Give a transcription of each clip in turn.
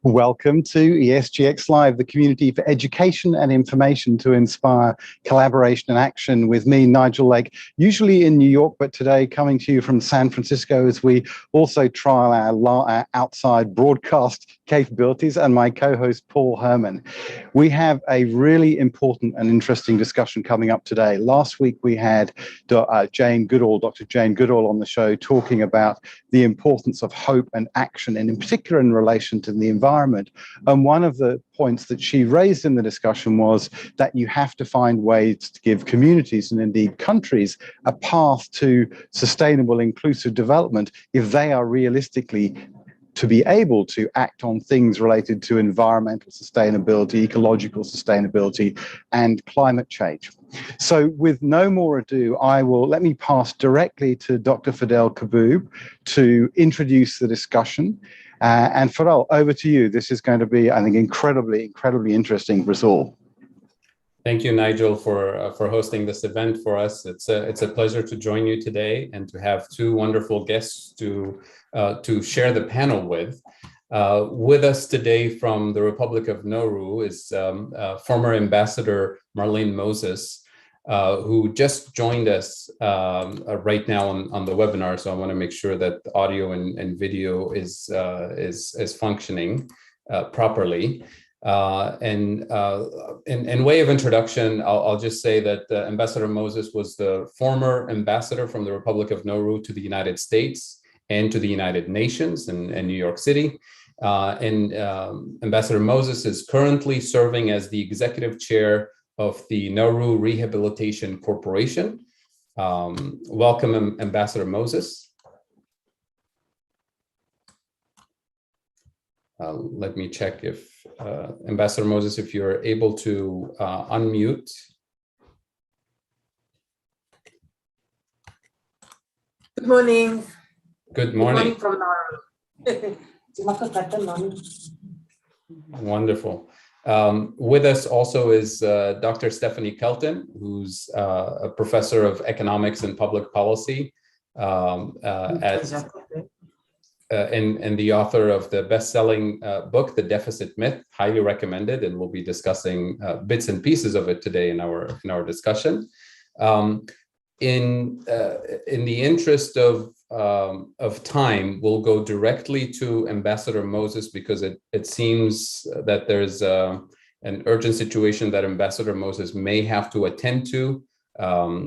Welcome to ESGX Live, the community for education and information to inspire collaboration and action with me, Nigel Lake, usually in New York, but today coming to you from San Francisco as we also trial our outside broadcast capabilities, and my co-host, Paul Herman. We have a really important and interesting discussion coming up today. Last week, we had Dr. Jane Goodall on the show talking about the importance of hope and action, and in particular in relation to the environment. And one of the points that she raised in the discussion was that you have to find ways to give communities and indeed countries a path to sustainable, inclusive development if they are realistically to be able to act on things related to environmental sustainability, ecological sustainability, and climate change. So with no more ado, let me pass directly to Dr. Fidel Kaboub to introduce the discussion. And Fidel, over to you. This is going to be, I think, incredibly interesting for us all. Thank you, Nigel, for hosting this event for us. It's a pleasure to join you today and to have two wonderful guests to share the panel with. With us today from the Republic of Nauru is former Ambassador Marlene Moses, who just joined us right now on the webinar. So I want to make sure that the audio and video is functioning properly. And in way of introduction, I'll just say that Ambassador Moses was the former ambassador from the Republic of Nauru to the United States and to the United Nations in New York City. Ambassador Moses is currently serving as the executive chair of the Nauru Rehabilitation Corporation. Welcome, Ambassador Moses. Let me check if Ambassador Moses, if you're able to unmute. Good morning. Good morning. Good morning from Nauru. Wonderful. With us also is Dr. Stephanie Kelton, who's a professor of economics and public policy and the author of the best-selling book, The Deficit Myth, highly recommended, and we'll be discussing bits and pieces of it today in our discussion. In the interest of time, we'll go directly to Ambassador Moses because it seems that there's an urgent situation that Ambassador Moses may have to attend to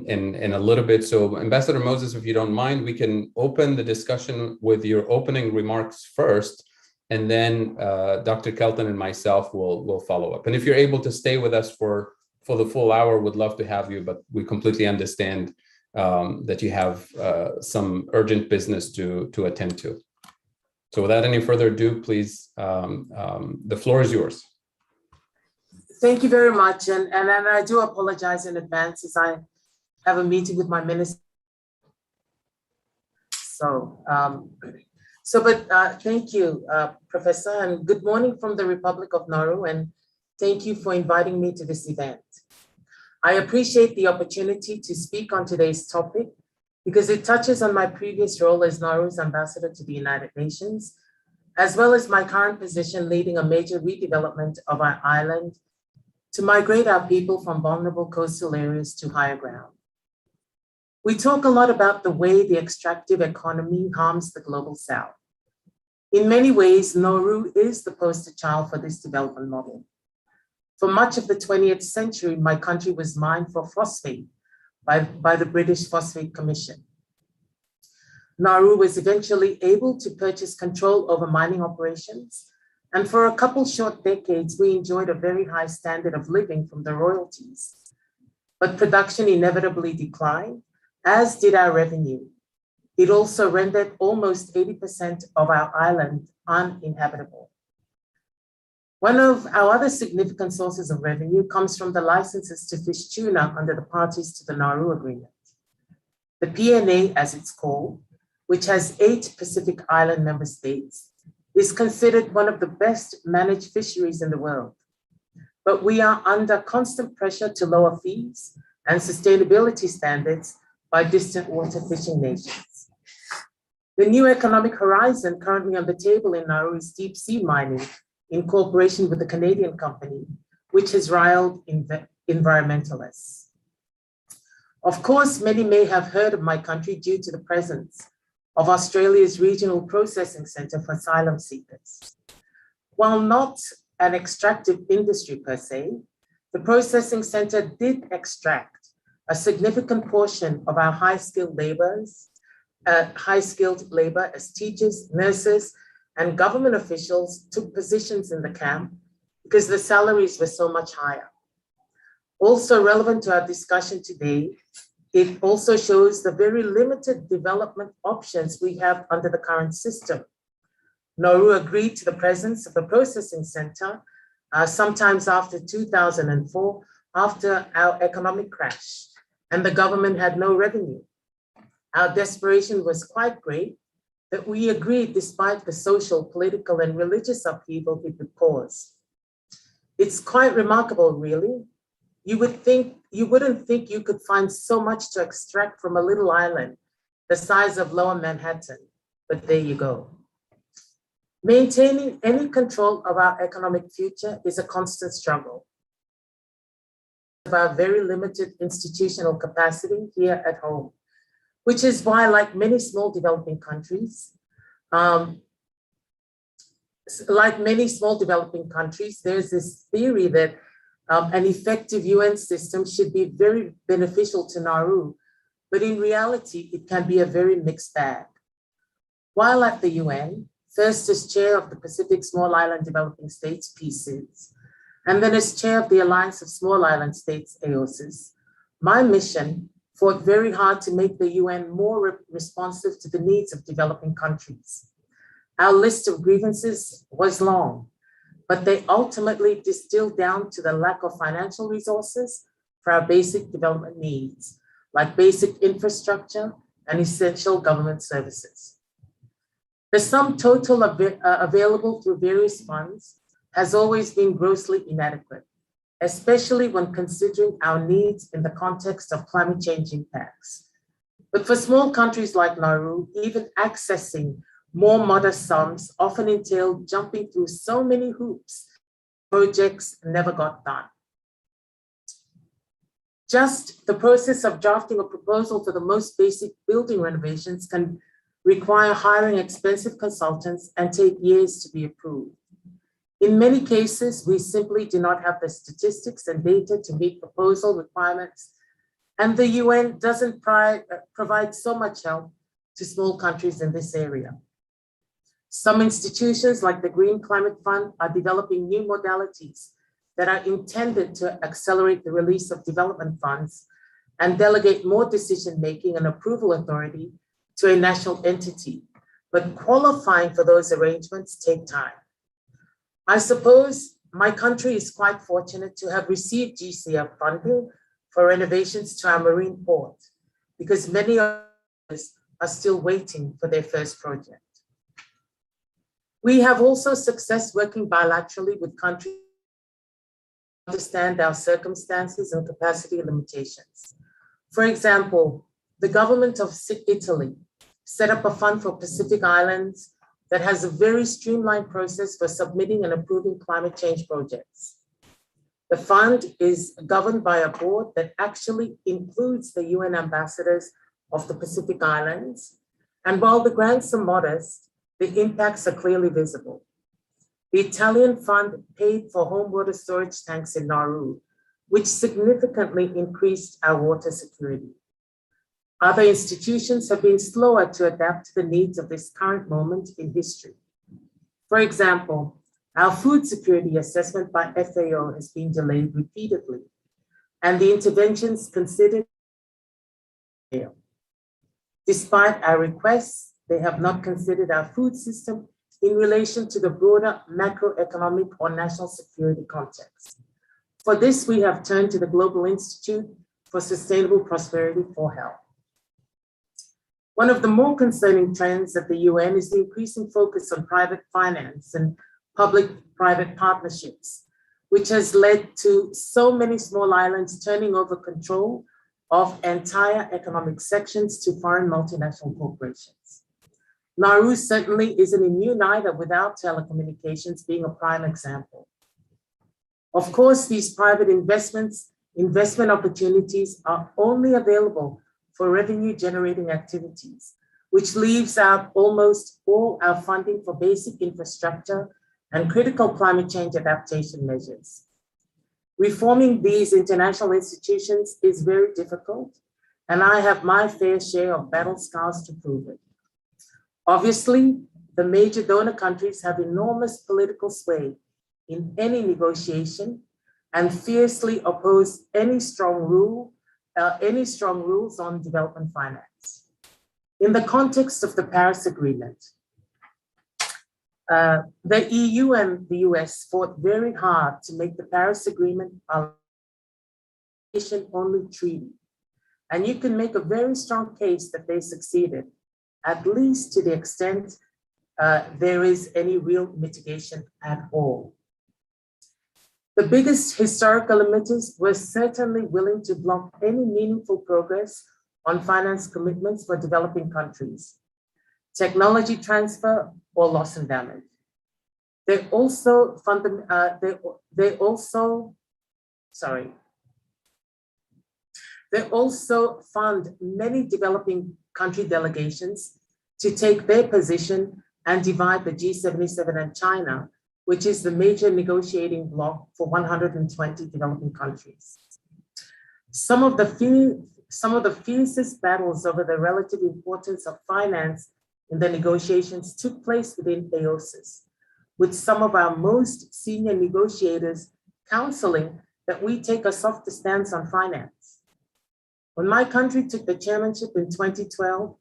in a little bit. So Ambassador Moses, if you don't mind, we can open the discussion with your opening remarks first, and then Dr. Kelton and myself will follow up. And if you're able to stay with us for the full hour, would love to have you, but we completely understand that you have some urgent business to attend to. So without any further ado, please, the floor is yours. Thank you very much. And I do apologize in advance as I have a meeting with my minister. But thank you, Professor, and good morning from the Republic of Nauru, and thank you for inviting me to this event. I appreciate the opportunity to speak on today's topic because it touches on my previous role as Nauru's ambassador to the United Nations, as well as my current position leading a major redevelopment of our island to migrate our people from vulnerable coastal areas to higher ground. We talk a lot about the way the extractive economy harms the global south. In many ways, Nauru is the poster child for this development model. For much of the 20th century, my country was mined for phosphate by the British Phosphate Commission. Nauru was eventually able to purchase control over mining operations, and for a couple short decades, we enjoyed a very high standard of living from the royalties. But production inevitably declined, as did our revenue. It also rendered almost 80% of our island uninhabitable. One of our other significant sources of revenue comes from the licenses to fish tuna under the parties to the Nauru Agreement. The PNA, as it's called, which has 8 Pacific Island member states, is considered one of the best managed fisheries in the world. But we are under constant pressure to lower fees and sustainability standards by distant water fishing nations. The new economic horizon currently on the table in Nauru is deep sea mining, in cooperation with the Canadian company, which has riled environmentalists. Of course, many may have heard of my country due to the presence of Australia's Regional Processing Centre for Asylum Seekers. While not an extractive industry per se, the processing centre did extract a significant portion of our high-skilled labour as teachers, nurses, and government officials took positions in the camp because the salaries were so much higher. Also relevant to our discussion today, it also shows the very limited development options we have under the current system. Nauru agreed to the presence of the processing centre sometimes after 2004, after our economic crash, and the government had no revenue. Our desperation was quite great that we agreed despite the social, political, and religious upheaval it would cause. It's quite remarkable, really. You wouldn't think you could find so much to extract from a little island the size of Lower Manhattan, but there you go. Maintaining any control of our economic future is a constant struggle. Of our very limited institutional capacity here at home, which is why, like many small developing countries, there's this theory that an effective UN system should be very beneficial to Nauru, but in reality, it can be a very mixed bag. While at the UN, first as chair of the Pacific Small Island Developing States, PSIDS, and then as chair of the Alliance of Small Island States, AOSIS, my mission fought very hard to make the UN more responsive to the needs of developing countries. Our list of grievances was long, but they ultimately distilled down to the lack of financial resources for our basic development needs, like basic infrastructure and essential government services. The sum total available through various funds has always been grossly inadequate, especially when considering our needs in the context of climate change impacts. But for small countries like Nauru, even accessing more modest sums often entailed jumping through so many hoops, projects never got done. Just the process of drafting a proposal for the most basic building renovations can require hiring expensive consultants and take years to be approved. In many cases, we simply do not have the statistics and data to meet proposal requirements, and the UN doesn't provide so much help to small countries in this area. Some institutions like the Green Climate Fund are developing new modalities that are intended to accelerate the release of development funds and delegate more decision-making and approval authority to a national entity, but qualifying for those arrangements take time. I suppose my country is quite fortunate to have received GCF funding for renovations to our marine port, because many others are still waiting for their first project. We have also success working bilaterally with countries to understand our circumstances and capacity limitations. For example, the government of Italy set up a fund for Pacific Islands that has a very streamlined process for submitting and approving climate change projects. The fund is governed by a board that actually includes the UN ambassadors of the Pacific Islands. And while the grants are modest, the impacts are clearly visible. The Italian fund paid for home water storage tanks in Nauru, which significantly increased our water security. Other institutions have been slower to adapt to the needs of this current moment in history. For example, our food security assessment by FAO has been delayed repeatedly, and the interventions considered fail. Despite our requests, they have not considered our food system in relation to the broader macroeconomic or national security context. For this, we have turned to the Global Institute for Sustainable Prosperity for Health. One of the more concerning trends at the UN is the increasing focus on private finance and public-private partnerships, which has led to so many small islands turning over control of entire economic sections to foreign multinational corporations. Nauru certainly isn't immune either, without telecommunications being a prime example. Of course, these private investment opportunities are only available for revenue generating activities, which leaves out almost all our funding for basic infrastructure and critical climate change adaptation measures. Reforming these international institutions is very difficult, and I have my fair share of battle scars to prove it. Obviously, the major donor countries have enormous political sway in any negotiation and fiercely oppose any strong rules on development finance. In the context of the Paris Agreement, the EU and the US fought very hard to make the Paris Agreement a only treaty. And you can make a very strong case that they succeeded, at least to the extent there is any real mitigation at all. The biggest historical emitters were certainly willing to block any meaningful progress on finance commitments for developing countries, technology transfer, or loss and damage. They also fund many developing country delegations to take their position and divide the G77 and China, which is the major negotiating bloc for 120 developing countries. Some of the fiercest battles over the relative importance of finance in the negotiations took place within AOSIS, with some of our most senior negotiators counseling that we take a softer stance on finance. When my country took the chairmanship in 2012,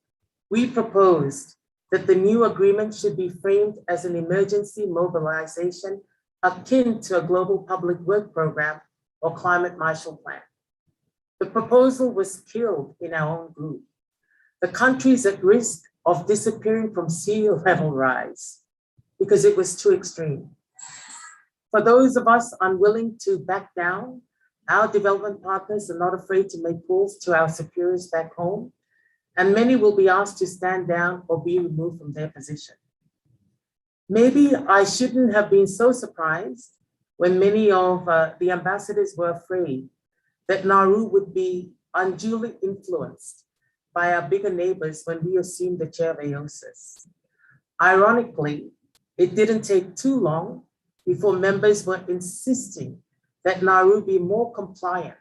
we proposed that the new agreement should be framed as an emergency mobilization akin to a global public work program or climate Marshall Plan. The proposal was killed in our own group. The countries at risk of disappearing from sea level rise because it was too extreme. For those of us unwilling to back down, our development partners are not afraid to make calls to our superiors back home, and many will be asked to stand down or be removed from their position. Maybe I shouldn't have been so surprised when many of the ambassadors were afraid that Nauru would be unduly influenced by our bigger neighbors when we assumed the chair of AOSIS. Ironically, it didn't take too long before members were insisting that Nauru be more compliant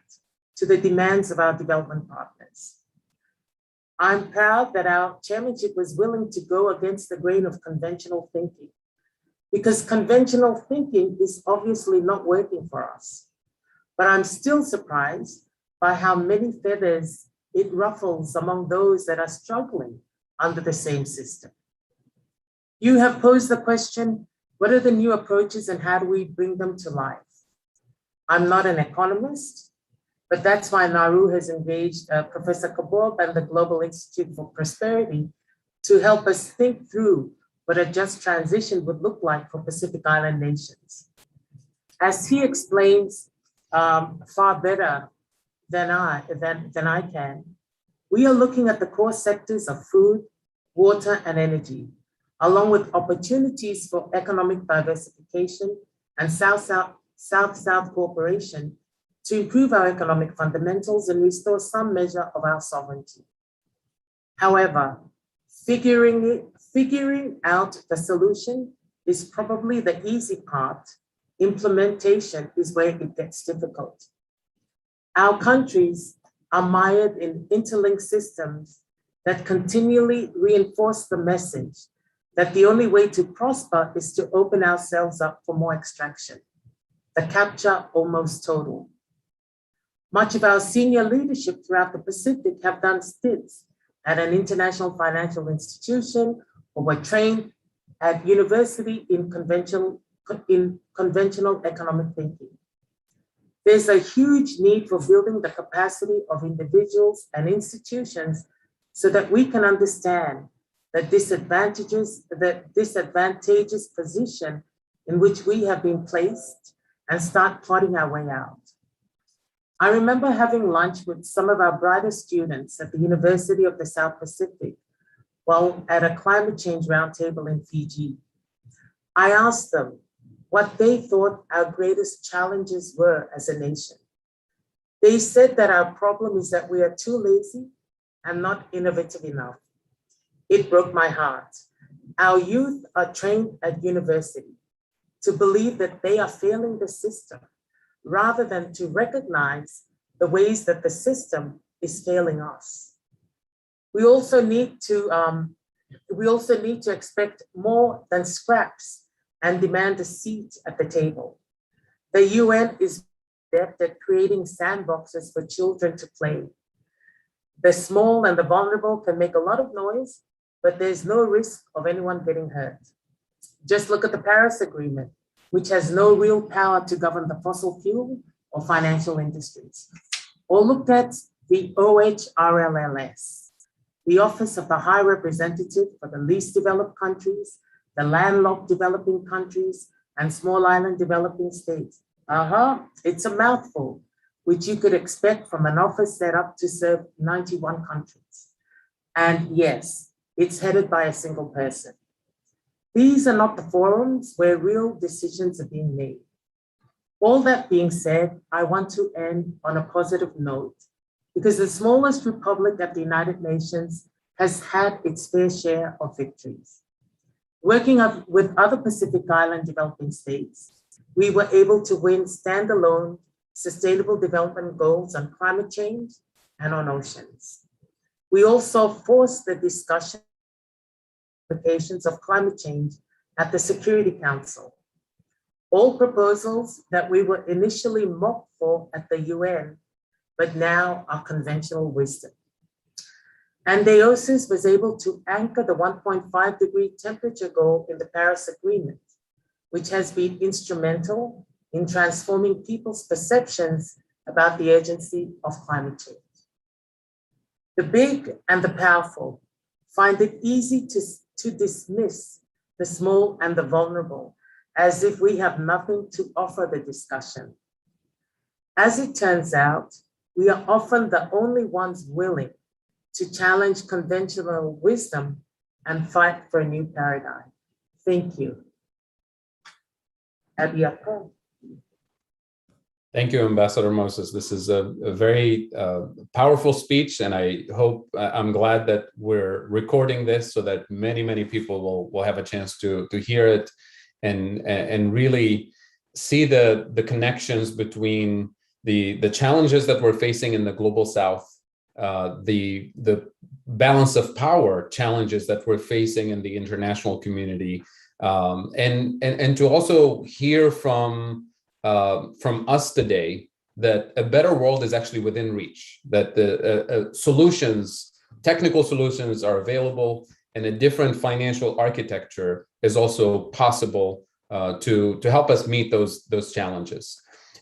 to the demands of our development partners. I'm proud that our chairmanship was willing to go against the grain of conventional thinking, because conventional thinking is obviously not working for us. But I'm still surprised by how many feathers it ruffles among those that are struggling under the same system. You have posed the question, what are the new approaches and how do we bring them to life? I'm not an economist, but that's why Nauru has engaged Professor Kabob and the Global Institute for Prosperity to help us think through what a just transition would look like for Pacific Island nations. As he explains far better than I can, we are looking at the core sectors of food, water, and energy, along with opportunities for economic diversification and South-South cooperation to improve our economic fundamentals and restore some measure of our sovereignty. However, figuring out the solution is probably the easy part. Implementation is where it gets difficult. Our countries are mired in interlinked systems that continually reinforce the message that the only way to prosper is to open ourselves up for more extraction, the capture almost total. Much of our senior leadership throughout the Pacific have done stints at an international financial institution or were trained at university in conventional economic thinking. There's a huge need for building the capacity of individuals and institutions so that we can understand the disadvantageous position in which we have been placed and start plotting our way out. I remember having lunch with some of our brightest students at the University of the South Pacific, while at a climate change roundtable in Fiji. I asked them what they thought our greatest challenges were as a nation. They said that our problem is that we are too lazy and not innovative enough. It broke my heart. Our youth are trained at university to believe that they are failing the system rather than to recognize the ways that the system is failing us. We also need to expect more than scraps and demand a seat at the table. The UN is adept at creating sandboxes for children to play. The small and the vulnerable can make a lot of noise, but there's no risk of anyone getting hurt. Just look at the Paris Agreement, which has no real power to govern the fossil fuel or financial industries. Or look at the OHRLLS, the Office of the High Representative for the Least Developed Countries, the Landlocked Developing Countries, and Small Island Developing States. It's a mouthful, which you could expect from an office set up to serve 91 countries. And yes, it's headed by a single person. These are not the forums where real decisions are being made. All that being said, I want to end on a positive note because the smallest republic at the United Nations has had its fair share of victories. Working up with other Pacific Island developing states, we were able to win standalone sustainable development goals on climate change and on oceans. We also forced the discussion implications of climate change at the Security Council. All proposals that we were initially mocked for at the UN, but now are conventional wisdom. And AOSIS was able to anchor the 1.5 degree temperature goal in the Paris Agreement, which has been instrumental in transforming people's perceptions about the urgency of climate change. The big and the powerful find it easy to dismiss the small and the vulnerable as if we have nothing to offer the discussion. As it turns out, we are often the only ones willing to challenge conventional wisdom and fight for a new paradigm. Thank you. Abiyapo. Thank you, Ambassador Moses. This is a very powerful speech, and I'm glad that we're recording this so that many people will have a chance to hear it and really see the connections between the challenges that we're facing in the global South, the balance of power challenges that we're facing in the international community, and to also hear from us today that a better world is actually within reach, that the technical solutions are available, and a different financial architecture is also possible to help us meet those challenges.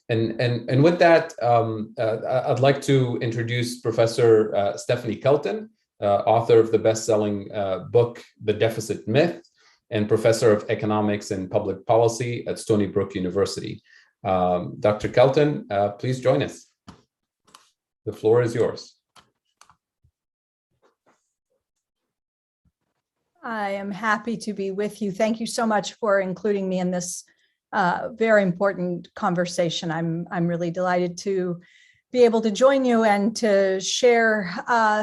And with that, I'd like to introduce Professor Stephanie Kelton, author of the best-selling book, The Deficit Myth, and Professor of Economics and Public Policy at Stony Brook University. Dr. Kelton, please join us. The floor is yours. I am happy to be with you. Thank you so much for including me in this very important conversation. I'm really delighted to be able to join you and to share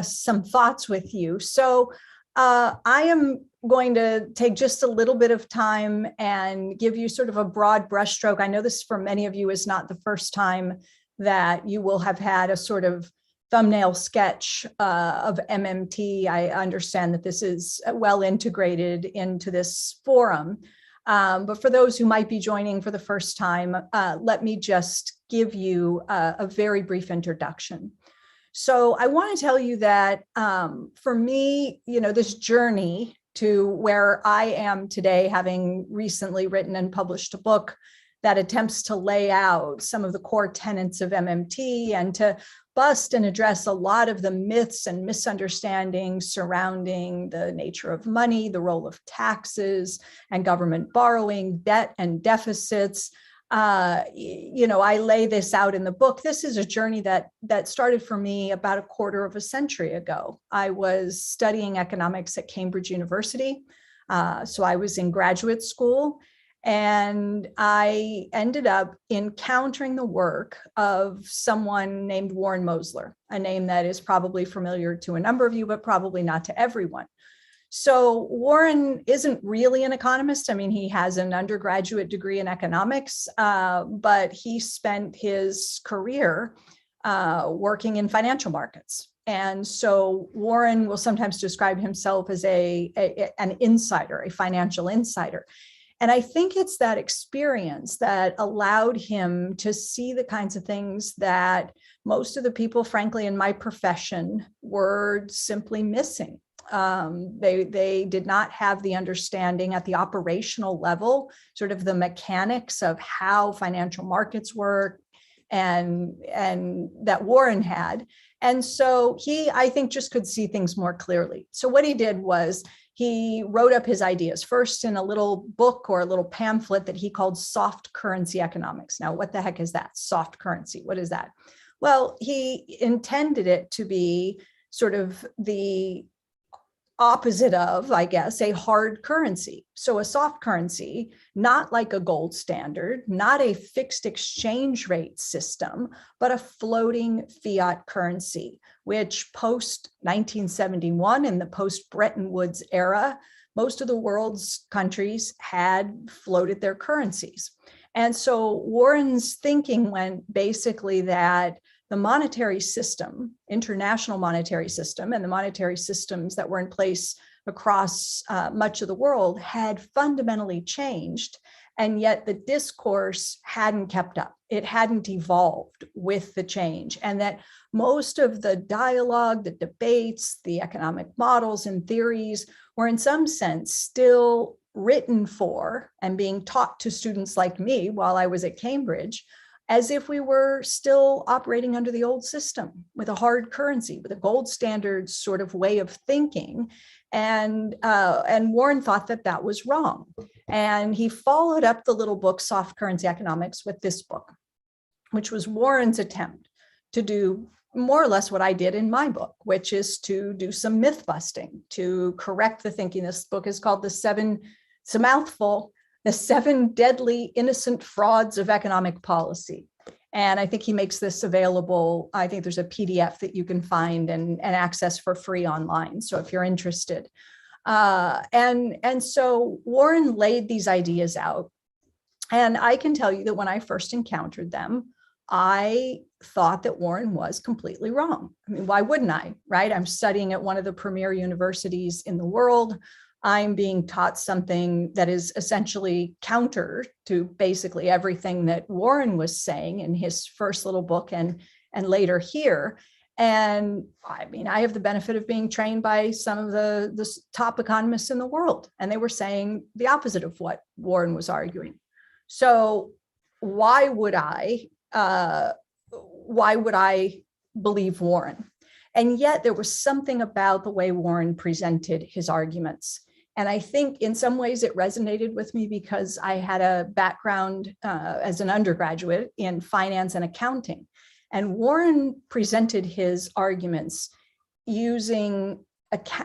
some thoughts with you. So I am going to take just a little bit of time and give you sort of a broad brushstroke. I know this for many of you is not the first time that you will have had a sort of thumbnail sketch of MMT. I understand that this is well integrated into this forum. But for those who might be joining for the first time, let me just give you a very brief introduction. So I want to tell you that for me, this journey to where I am today, having recently written and published a book that attempts to lay out some of the core tenets of MMT and to bust and address a lot of the myths and misunderstandings surrounding the nature of money, the role of taxes and government borrowing, debt and deficits. I lay this out in the book. This is a journey that started for me about a quarter of a century ago. I was studying economics at Cambridge University. So I was in graduate school, and I ended up encountering the work of someone named Warren Mosler, a name that is probably familiar to a number of you, but probably not to everyone. So Warren isn't really an economist. I mean, he has an undergraduate degree in economics, but he spent his career working in financial markets. And so Warren will sometimes describe himself as an insider, a financial insider. And I think it's that experience that allowed him to see the kinds of things that most of the people, frankly, in my profession were simply missing. They did not have the understanding at the operational level, sort of the mechanics of how financial markets work, and that Warren had. And so he, I think, just could see things more clearly. So what he did was he wrote up his ideas first in a little book or a little pamphlet that he called Soft Currency Economics. Now, what the heck is that? Soft currency, what is that? Well, he intended it to be sort of the opposite of, I guess, a hard currency. So a soft currency, not like a gold standard, not a fixed exchange rate system, but a floating fiat currency, which post 1971 in the post Bretton Woods era, most of the world's countries had floated their currencies. And so Warren's thinking went basically that the monetary system, international monetary system, and the monetary systems that were in place across much of the world had fundamentally changed, and yet the discourse hadn't kept up. It hadn't evolved with the change, and that most of the dialogue, the debates, the economic models and theories were in some sense still written for and being taught to students like me while I was at Cambridge, as if we were still operating under the old system with a hard currency, with a gold standard sort of way of thinking. And Warren thought that that was wrong. And he followed up the little book, Soft Currency Economics, with this book, which was Warren's attempt to do more or less what I did in my book, which is to do some myth busting, to correct the thinking. This book is called it's a mouthful, The 7 Deadly Innocent Frauds of Economic Policy. And I think he makes this available. I think there's a PDF that you can find and access for free online. So if you're interested. And so Warren laid these ideas out. And I can tell you that when I first encountered them, I thought that Warren was completely wrong. I mean, why wouldn't I, right? I'm studying at one of the premier universities in the world. I'm being taught something that is essentially counter to basically everything that Warren was saying in his first little book and later here. And I mean, I have the benefit of being trained by some of the top economists in the world, and they were saying the opposite of what Warren was arguing. So why would I believe Warren? And yet there was something about the way Warren presented his arguments. And I think in some ways it resonated with me because I had a background as an undergraduate in finance and accounting. And Warren presented his arguments using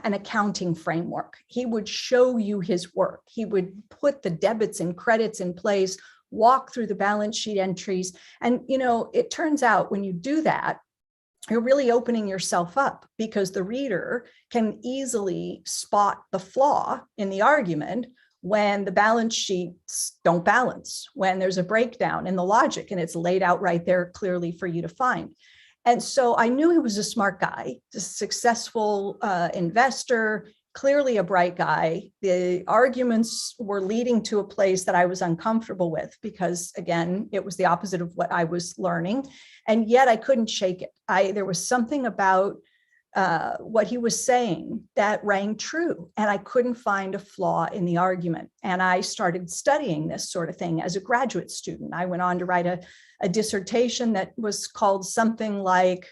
an accounting framework. He would show you his work. He would put the debits and credits in place, walk through the balance sheet entries. And, you know, it turns out when you do that, you're really opening yourself up because the reader can easily spot the flaw in the argument when the balance sheets don't balance, when there's a breakdown in the logic and it's laid out right there clearly for you to find. And so I knew he was a smart guy, a successful investor, clearly a bright guy. The arguments were leading to a place that I was uncomfortable with because, again, it was the opposite of what I was learning. And yet I couldn't shake it. There was something about what he was saying that rang true, and I couldn't find a flaw in the argument. And I started studying this sort of thing as a graduate student. I went on to write a dissertation that was called something like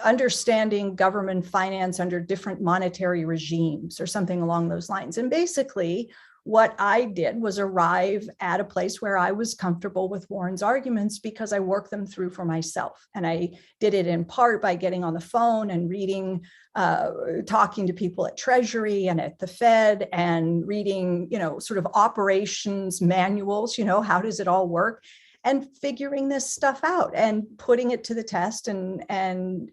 Understanding Government Finance Under Different Monetary Regimes or something along those lines. And basically what I did was arrive at a place where I was comfortable with Warren's arguments because I worked them through for myself. And I did it in part by getting on the phone and reading, talking to people at Treasury and at the Fed and reading, sort of operations manuals, how does it all work? And figuring this stuff out and putting it to the test and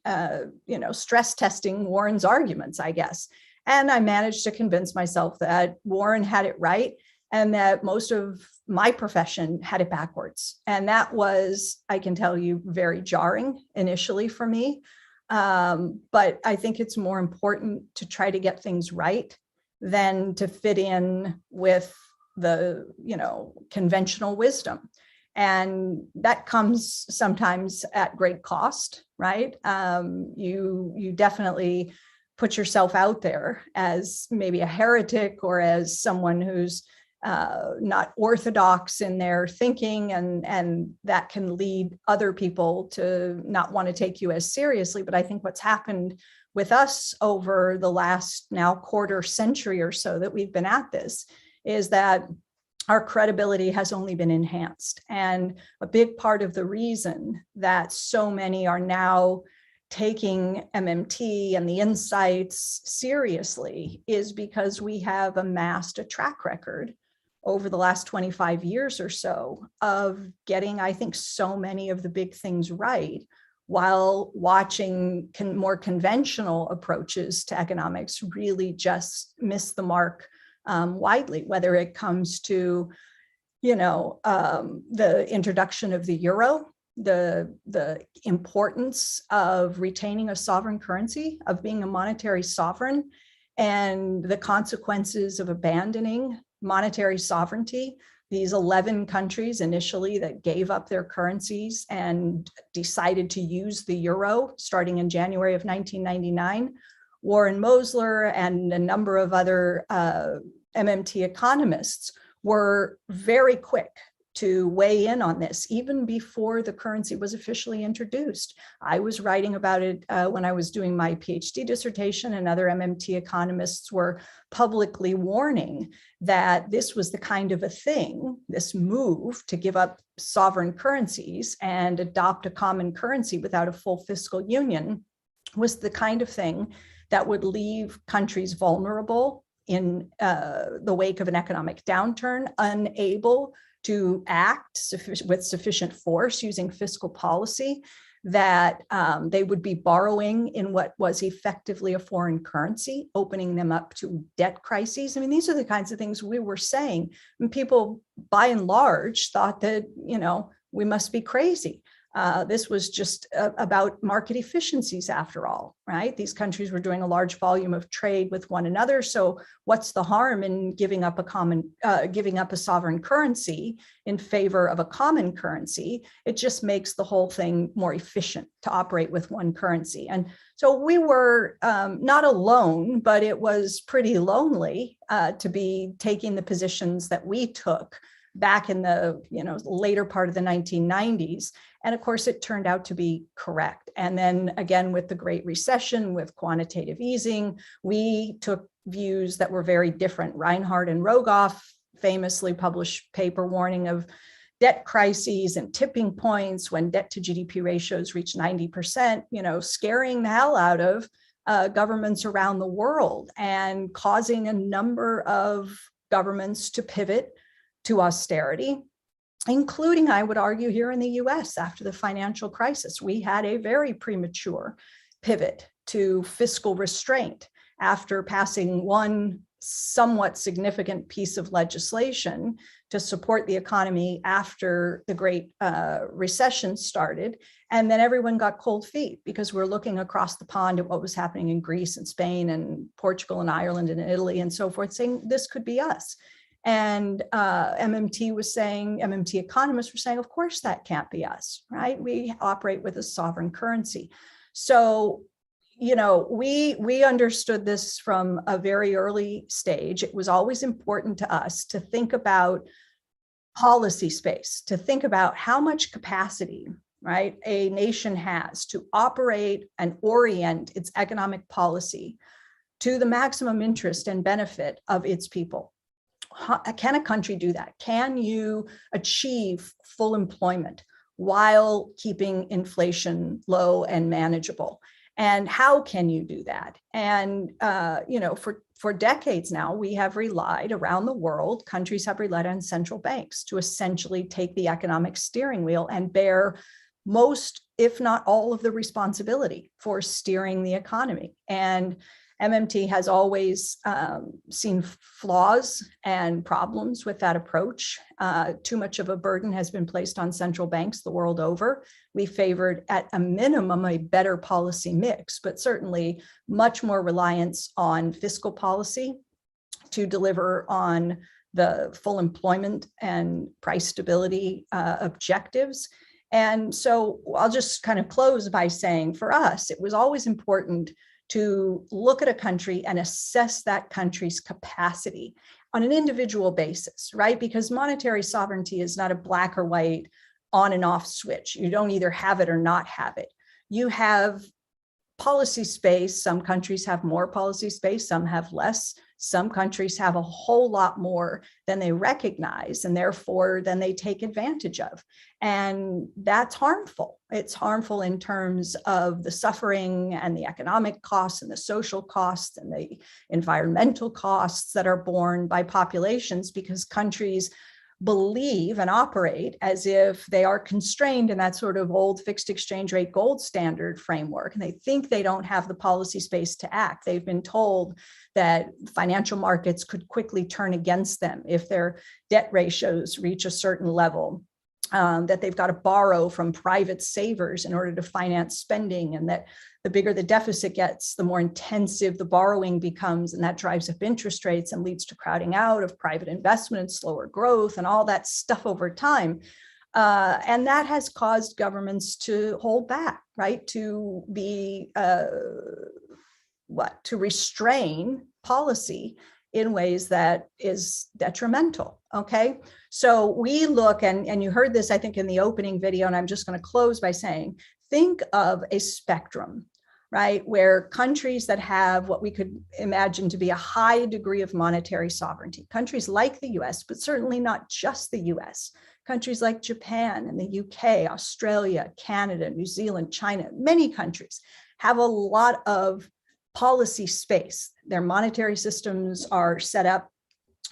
stress testing Warren's arguments, I guess. And I managed to convince myself that Warren had it right and that most of my profession had it backwards. And that was, I can tell you, very jarring initially for me. But I think it's more important to try to get things right than to fit in with the, conventional wisdom. And that comes sometimes at great cost, right? You definitely put yourself out there as maybe a heretic or as someone who's not orthodox in their thinking, and that can lead other people to not want to take you as seriously. But I think what's happened with us over the last now quarter century or so that we've been at this is that our credibility has only been enhanced. And a big part of the reason that so many are now taking MMT and the insights seriously is because we have amassed a track record over the last 25 years or so of getting, I think, so many of the big things right while watching more conventional approaches to economics really just miss the mark widely, whether it comes to, the introduction of the euro, the importance of retaining a sovereign currency, of being a monetary sovereign, and the consequences of abandoning monetary sovereignty. These 11 countries initially that gave up their currencies and decided to use the euro starting in January of 1999. Warren Mosler and a number of other MMT economists were very quick to weigh in on this, even before the currency was officially introduced. I was writing about it when I was doing my PhD dissertation, and other MMT economists were publicly warning that this was the kind of a thing, this move to give up sovereign currencies and adopt a common currency without a full fiscal union, was the kind of thing that would leave countries vulnerable in the wake of an economic downturn, unable to act with sufficient force using fiscal policy, that they would be borrowing in what was effectively a foreign currency, opening them up to debt crises. I mean, these are the kinds of things we were saying. And people, by and large, thought that, we must be crazy. This was just about market efficiencies after all, right? These countries were doing a large volume of trade with one another. So what's the harm in giving up a sovereign currency in favor of a common currency? It just makes the whole thing more efficient to operate with one currency. And so we were not alone, but it was pretty lonely to be taking the positions that we took back in the later part of the 1990s. And of course, it turned out to be correct. And then again, with the Great Recession, with quantitative easing, we took views that were very different. Reinhardt and Rogoff famously published paper warning of debt crises and tipping points when debt to GDP ratios reach 90%, scaring the hell out of governments around the world and causing a number of governments to pivot to austerity, including, I would argue, here in the US after the financial crisis. We had a very premature pivot to fiscal restraint after passing one somewhat significant piece of legislation to support the economy after the Great Recession started. And then everyone got cold feet because we're looking across the pond at what was happening in Greece and Spain and Portugal and Ireland and Italy and so forth, saying this could be us. And MMT economists were saying, of course, that can't be us, right? We operate with a sovereign currency. So, we understood this from a very early stage. It was always important to us to think about policy space, to think about how much capacity, right, a nation has to operate and orient its economic policy to the maximum interest and benefit of its people. can a country do that? Can you achieve full employment while keeping inflation low and manageable? And how can you do that? And, for decades now, we have relied around the world, countries have relied on central banks to essentially take the economic steering wheel and bear most, if not all, of the responsibility for steering the economy. And MMT has always seen flaws and problems with that approach. Too much of a burden has been placed on central banks the world over. We favored, at a minimum, a better policy mix, but certainly much more reliance on fiscal policy to deliver on the full employment and price stability objectives. And so I'll just kind of close by saying, for us, it was always important to look at a country and assess that country's capacity on an individual basis, right? Because monetary sovereignty is not a black or white on and off switch. You don't either have it or not have it. You have policy space. Some countries have more policy space, some have less. Some countries have a whole lot more than they recognize, and therefore then they take advantage of. And that's harmful. It's harmful in terms of the suffering and the economic costs and the social costs and the environmental costs that are borne by populations, because countries believe and operate as if they are constrained in that sort of old fixed exchange rate gold standard framework. And they think they don't have the policy space to act. They've been told that financial markets could quickly turn against them if their debt ratios reach a certain level, that they've got to borrow from private savers in order to finance spending, and that the bigger the deficit gets, the more intensive the borrowing becomes, and that drives up interest rates and leads to crowding out of private investment and slower growth and all that stuff over time. And that has caused governments to hold back, right? To be, to restrain policy in ways that is detrimental, okay? So we look, and you heard this, I think, in the opening video, and I'm just gonna close by saying, think of a spectrum, right? Where countries that have what we could imagine to be a high degree of monetary sovereignty, countries like the US, but certainly not just the US, countries like Japan and the UK, Australia, Canada, New Zealand, China, many countries have a lot of policy space. Their monetary systems are set up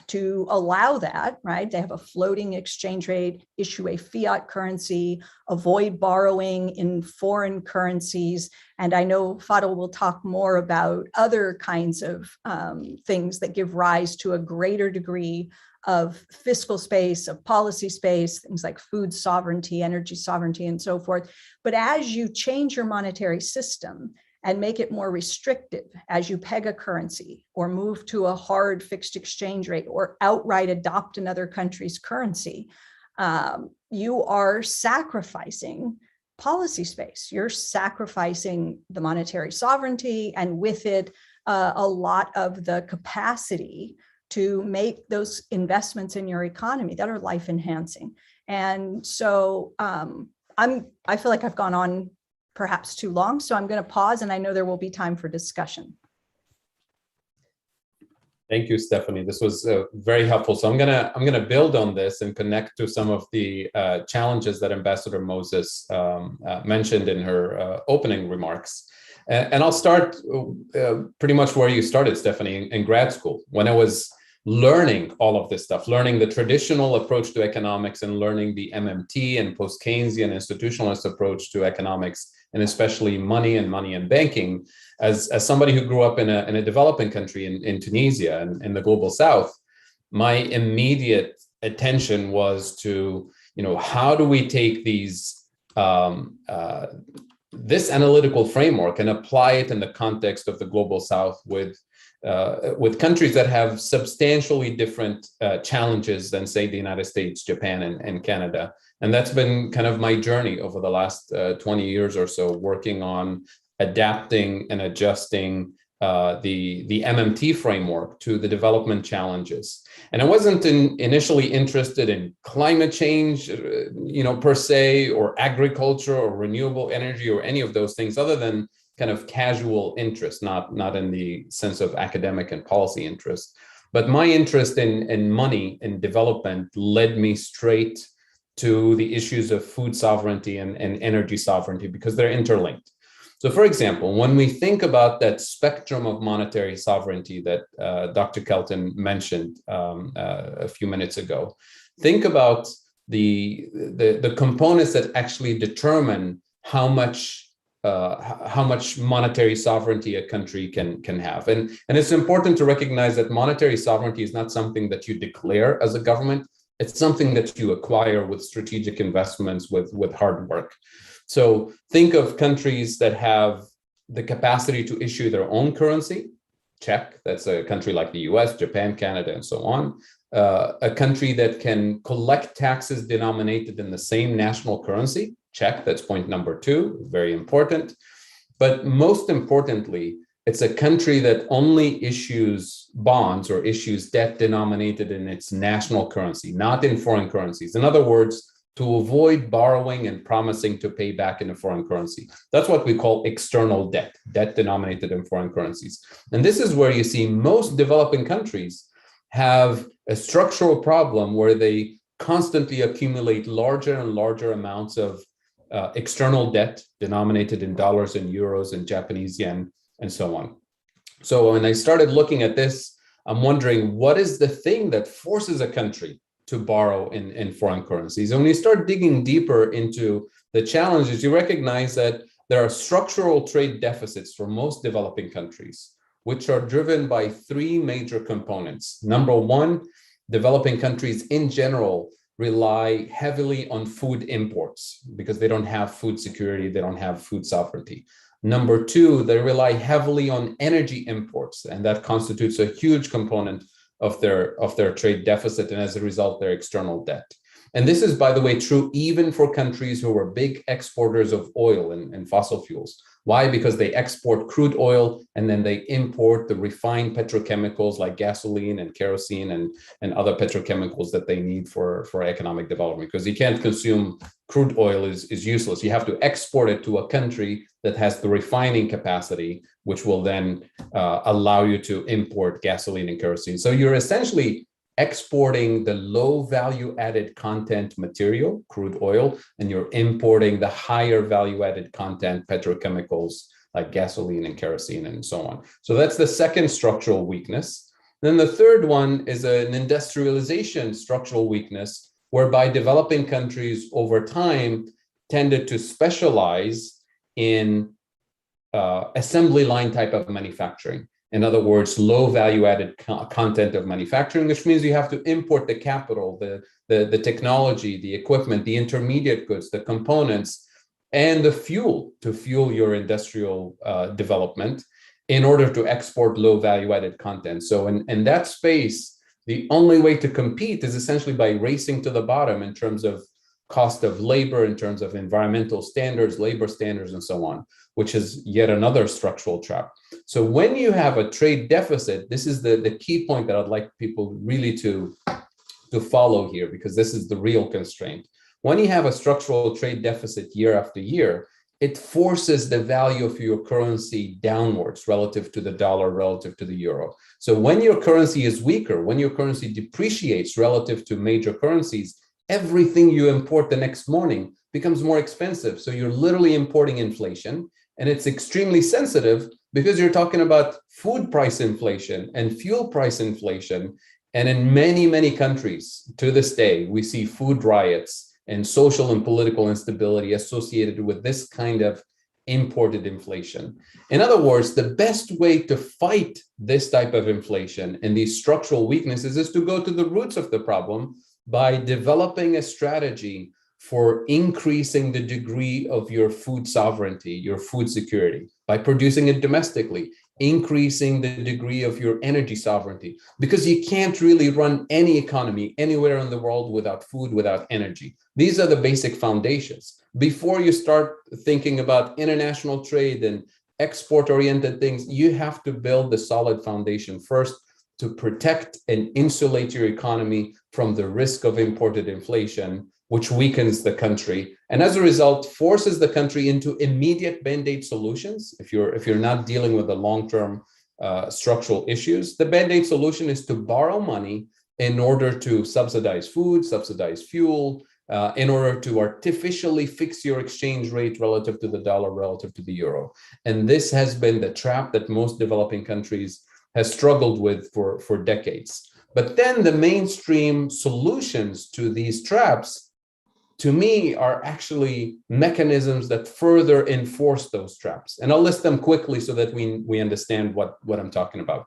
to allow that, right? They have a floating exchange rate, issue a fiat currency, avoid borrowing in foreign currencies. And I know Fadl will talk more about other kinds of things that give rise to a greater degree of fiscal space, of policy space, things like food sovereignty, energy sovereignty, and so forth. But as you change your monetary system and make it more restrictive, as you peg a currency or move to a hard fixed exchange rate or outright adopt another country's currency, you are sacrificing policy space. You're sacrificing the monetary sovereignty, and with it, a lot of the capacity to make those investments in your economy that are life enhancing. And so I feel like I've gone on perhaps too long, so I'm going to pause, and I know there will be time for discussion. Thank you, Stephanie. This was very helpful. So I'm gonna build on this and connect to some of the challenges that Ambassador Moses mentioned in her opening remarks. And I'll start pretty much where you started, Stephanie, in grad school, when I was learning all of this stuff, learning the traditional approach to economics and learning the MMT and post-Keynesian institutionalist approach to economics, and especially money and banking. As somebody who grew up in a developing country in Tunisia and in the global South, my immediate attention was to, how do we take these this analytical framework and apply it in the context of the global South with countries that have substantially different challenges than, say, the United States, Japan, and Canada. And that's been kind of my journey over the last 20 years or so, working on adapting and adjusting the MMT framework to the development challenges. And I wasn't initially interested in climate change, per se, or agriculture or renewable energy or any of those things, other than kind of casual interest, not in the sense of academic and policy interest. But my interest in money and development led me straight to the issues of food sovereignty and energy sovereignty, because they're interlinked. So for example, when we think about that spectrum of monetary sovereignty that Dr. Kelton mentioned a few minutes ago, think about the components that actually determine how much monetary sovereignty a country can have. And it's important to recognize that monetary sovereignty is not something that you declare as a government. It's something that you acquire with strategic investments, with hard work. So think of countries that have the capacity to issue their own currency. Check. That's a country like the US, Japan, Canada, and so on. A country that can collect taxes denominated in the same national currency. Check. That's point number 2. Very important. But most importantly, it's a country that only issues bonds or issues debt denominated in its national currency, not in foreign currencies. In other words, to avoid borrowing and promising to pay back in a foreign currency. That's what we call external debt, debt denominated in foreign currencies. And this is where you see most developing countries have a structural problem where they constantly accumulate larger and larger amounts of external debt denominated in dollars and euros and Japanese yen and so on. So when I started looking at this, I'm wondering, what is the thing that forces a country to borrow in foreign currencies? And when you start digging deeper into the challenges, you recognize that there are structural trade deficits for most developing countries, which are driven by 3 major components. Number 1, developing countries in general rely heavily on food imports because they don't have food security, they don't have food sovereignty. Number 2, they rely heavily on energy imports, and that constitutes a huge component of their trade deficit, and as a result, their external debt. And this is, by the way, true even for countries who are big exporters of oil and fossil fuels. Why? Because they export crude oil and then they import the refined petrochemicals like gasoline and kerosene and other petrochemicals that they need for economic development. Because you can't consume crude oil is useless. You have to export it to a country that has the refining capacity, which will then allow you to import gasoline and kerosene. So you're essentially exporting the low value added content material, crude oil, and you're importing the higher value added content petrochemicals like gasoline and kerosene and so on. So that's the second structural weakness. Then the third one is an industrialization structural weakness, whereby developing countries over time tended to specialize in assembly line type of manufacturing. In other words, low value added content of manufacturing, which means you have to import the capital, the technology, the equipment, the intermediate goods, the components, and the fuel to fuel your industrial development in order to export low value added content. So in that space, the only way to compete is essentially by racing to the bottom in terms of cost of labor, in terms of environmental standards, labor standards, and so on, which is yet another structural trap. So when you have a trade deficit, this is the key point that I'd like people really to follow here, because this is the real constraint. When you have a structural trade deficit year after year, it forces the value of your currency downwards relative to the dollar, relative to the euro. So when your currency is weaker, when your currency depreciates relative to major currencies, everything you import the next morning becomes more expensive. So you're literally importing inflation, and it's extremely sensitive because you're talking about food price inflation and fuel price inflation. And in many, many countries to this day, we see food riots and social and political instability associated with this kind of imported inflation. In other words, the best way to fight this type of inflation and these structural weaknesses is to go to the roots of the problem by developing a strategy for increasing the degree of your food sovereignty, your food security, by producing it domestically, increasing the degree of your energy sovereignty, because you can't really run any economy anywhere in the world without food, without energy. These are the basic foundations. Before you start thinking about international trade and export-oriented things, you have to build the solid foundation first to protect and insulate your economy from the risk of imported inflation, which weakens the country, and as a result forces the country into immediate band-aid solutions if you're not dealing with the long-term structural issues. The band-aid solution is to borrow money in order to subsidize food, subsidize fuel, in order to artificially fix your exchange rate relative to the dollar, relative to the euro. And this has been the trap that most developing countries has struggled with for decades. But then the mainstream solutions to these traps, to me, are actually mechanisms that further enforce those traps. And I'll list them quickly so that we understand what I'm talking about.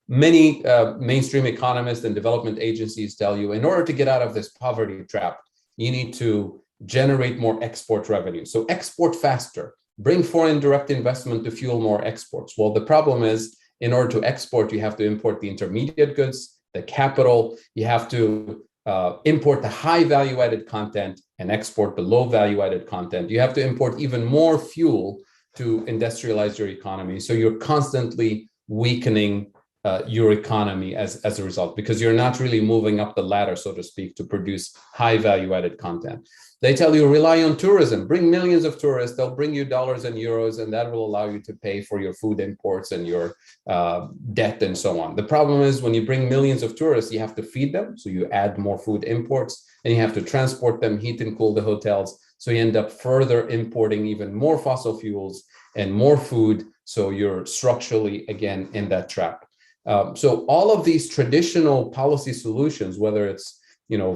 Many mainstream economists and development agencies tell you, in order to get out of this poverty trap, you need to generate more export revenue. So export faster, bring foreign direct investment to fuel more exports. Well, the problem is, in order to export, you have to import the intermediate goods, the capital, you have to import the high value-added content and export the low value-added content. You have to import even more fuel to industrialize your economy. So you're constantly weakening your economy as a result, because you're not really moving up the ladder, so to speak, to produce high value-added content. They tell you rely on tourism, bring millions of tourists, they'll bring you dollars and euros, and that will allow you to pay for your food imports and your debt and so on. The problem is, when you bring millions of tourists, you have to feed them, so you add more food imports, and you have to transport them, heat and cool the hotels, so you end up further importing even more fossil fuels and more food, so you're structurally, again, in that trap. So all of these traditional policy solutions, whether it's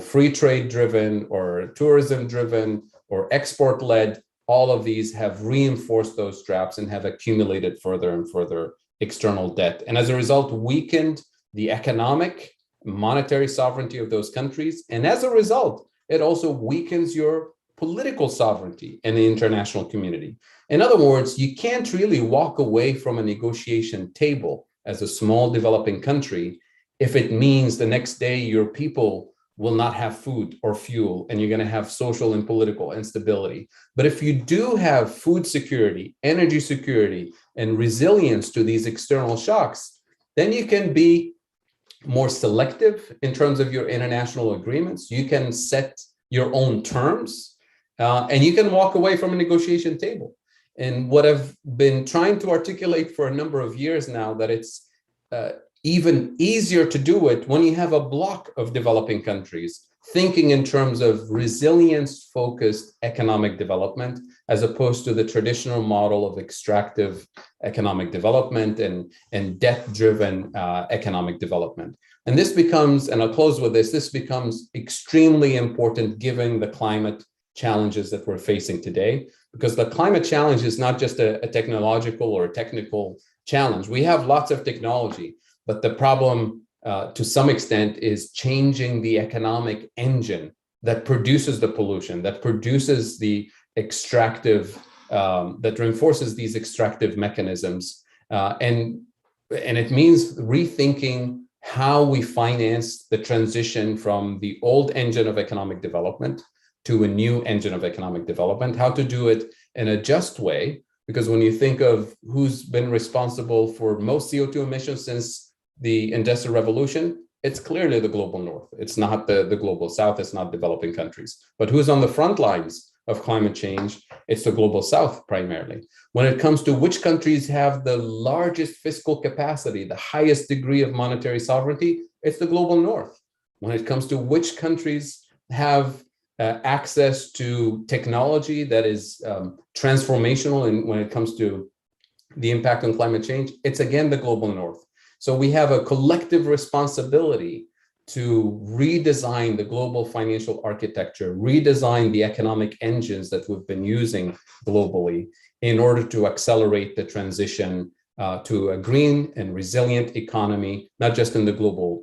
free trade driven or tourism driven or export led, all of these have reinforced those traps and have accumulated further and further external debt. And as a result, weakened the economic, monetary sovereignty of those countries. And as a result, it also weakens your political sovereignty in the international community. In other words, you can't really walk away from a negotiation table as a small developing country if it means the next day your people will not have food or fuel, and you're going to have social and political instability. But if you do have food security, energy security, and resilience to these external shocks, then you can be more selective in terms of your international agreements. You can set your own terms, and you can walk away from a negotiation table. And what I've been trying to articulate for a number of years now, that it's even easier to do it when you have a block of developing countries thinking in terms of resilience-focused economic development, as opposed to the traditional model of extractive economic development and debt-driven economic development. And this becomes, and I'll close with this becomes extremely important given the climate challenges that we're facing today, because the climate challenge is not just a technological or a technical challenge. We have lots of technology, but the problem to some extent is changing the economic engine that produces the pollution, that produces the extractive, that reinforces these extractive mechanisms. And it means rethinking how we finance the transition from the old engine of economic development to a new engine of economic development, how to do it in a just way. Because when you think of who's been responsible for most CO2 emissions since the Industrial Revolution, it's clearly the global north. It's not the global south, it's not developing countries. But who's on the front lines of climate change? It's the global south primarily. When it comes to which countries have the largest fiscal capacity, the highest degree of monetary sovereignty, it's the global north. When it comes to which countries have access to technology that is transformational, and when it comes to the impact on climate change, it's again the global north. So we have a collective responsibility to redesign the global financial architecture, redesign the economic engines that we've been using globally in order to accelerate the transition to a green and resilient economy, not just in the global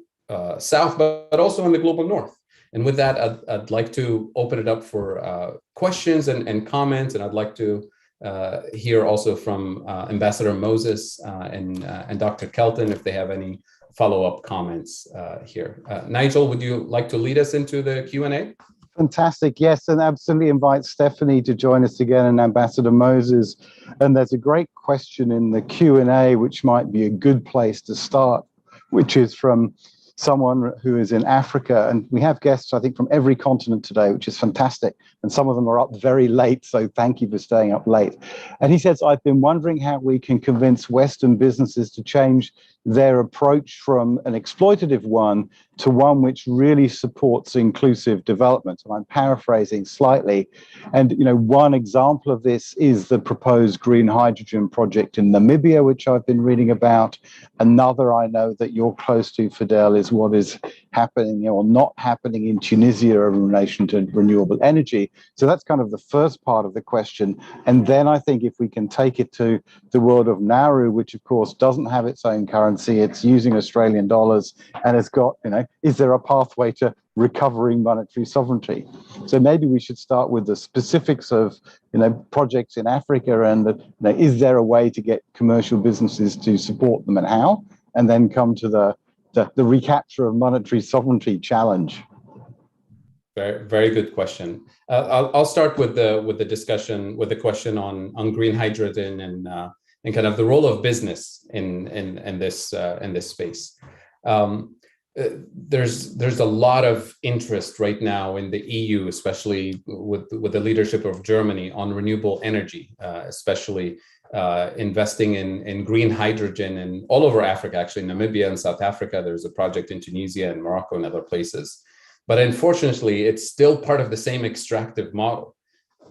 south, but also in the global north. And with that, I'd like to open it up for questions and comments, and I'd like to hear also from Ambassador Moses and Dr. Kelton if they have any follow-up comments here. Nigel, would you like to lead us into the Q&A? Fantastic, yes, and absolutely invite Stephanie to join us again and Ambassador Moses. And there's a great question in the Q&A which might be a good place to start, which is from someone who is in Africa, and we have guests, I think, from every continent today, which is fantastic. And some of them are up very late, so thank you for staying up late. And he says, I've been wondering how we can convince Western businesses to change their approach from an exploitative one to one which really supports inclusive development. And I'm paraphrasing slightly. And, one example of this is the proposed green hydrogen project in Namibia, which I've been reading about. Another I know that you're close to, Fidel, is what is happening or not happening in Tunisia in relation to renewable energy. So that's kind of the first part of the question. And then I think if we can take it to the world of Nauru, which of course doesn't have its own currency, it's using Australian dollars, and it's got, is there a pathway to recovering monetary sovereignty? So maybe we should start with the specifics of, projects in Africa, and is there a way to get commercial businesses to support them, and how? And then come to the recapture of monetary sovereignty challenge. Very, very good question. I'll start with the discussion, with the question on green hydrogen and kind of the role of business in this space. There's a lot of interest right now in the EU, especially with the leadership of Germany, on renewable energy, especially investing in green hydrogen and all over Africa, actually Namibia and South Africa. There's a project in Tunisia and Morocco and other places. But unfortunately, it's still part of the same extractive model.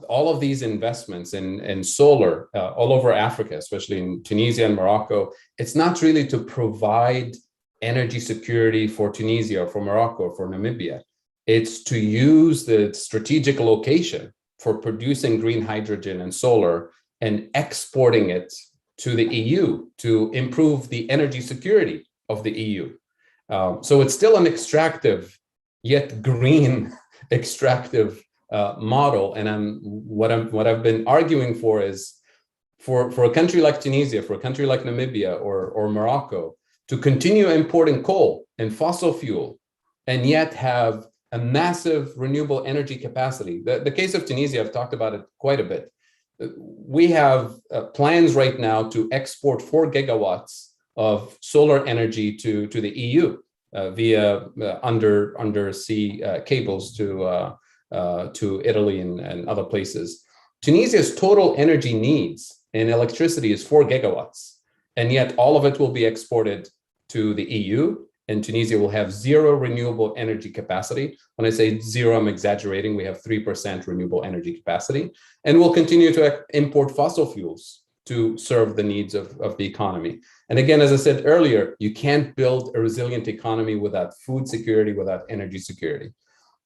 All of these investments in solar all over Africa, especially in Tunisia and Morocco, it's not really to provide energy security for Tunisia or for Morocco or for Namibia. It's to use the strategic location for producing green hydrogen and solar and exporting it to the EU to improve the energy security of the EU. So it's still an extractive, yet green extractive model. And what I've been arguing for is for a country like Tunisia, for a country like Namibia or Morocco, to continue importing coal and fossil fuel, and yet have a massive renewable energy capacity. The case of Tunisia, I've talked about it quite a bit. We have plans right now to export 4 gigawatts of solar energy to the EU via undersea cables to Italy and other places. Tunisia's total energy needs in electricity is 4 gigawatts. And yet all of it will be exported to the EU, and Tunisia will have zero renewable energy capacity. When I say zero, I'm exaggerating. We have 3% renewable energy capacity, and we'll continue to import fossil fuels to serve the needs of the economy. And again, as I said earlier, you can't build a resilient economy without food security, without energy security.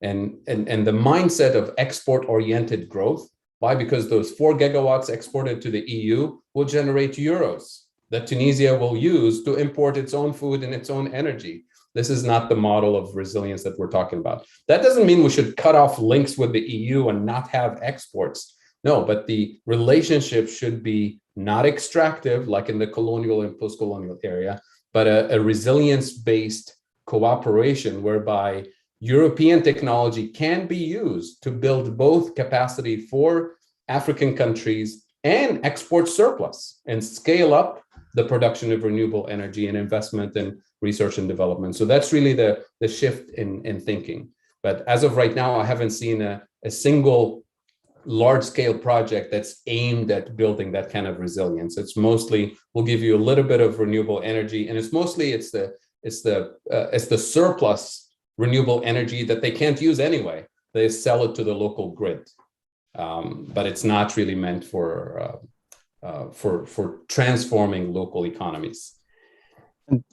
And the mindset of export-oriented growth, why? Because those 4 gigawatts exported to the EU will generate euros that Tunisia will use to import its own food and its own energy. This is not the model of resilience that we're talking about. That doesn't mean we should cut off links with the EU and not have exports. No, but the relationship should be not extractive, like in the colonial and post-colonial area, but a resilience-based cooperation whereby European technology can be used to build both capacity for African countries and export surplus and scale up the production of renewable energy and investment in research and development. So that's really the shift in thinking. But as of right now, I haven't seen a single large-scale project that's aimed at building that kind of resilience. It's mostly, we'll give you a little bit of renewable energy, and it's mostly it's the surplus renewable energy that they can't use anyway. They sell it to the local grid, but it's not really meant for transforming local economies.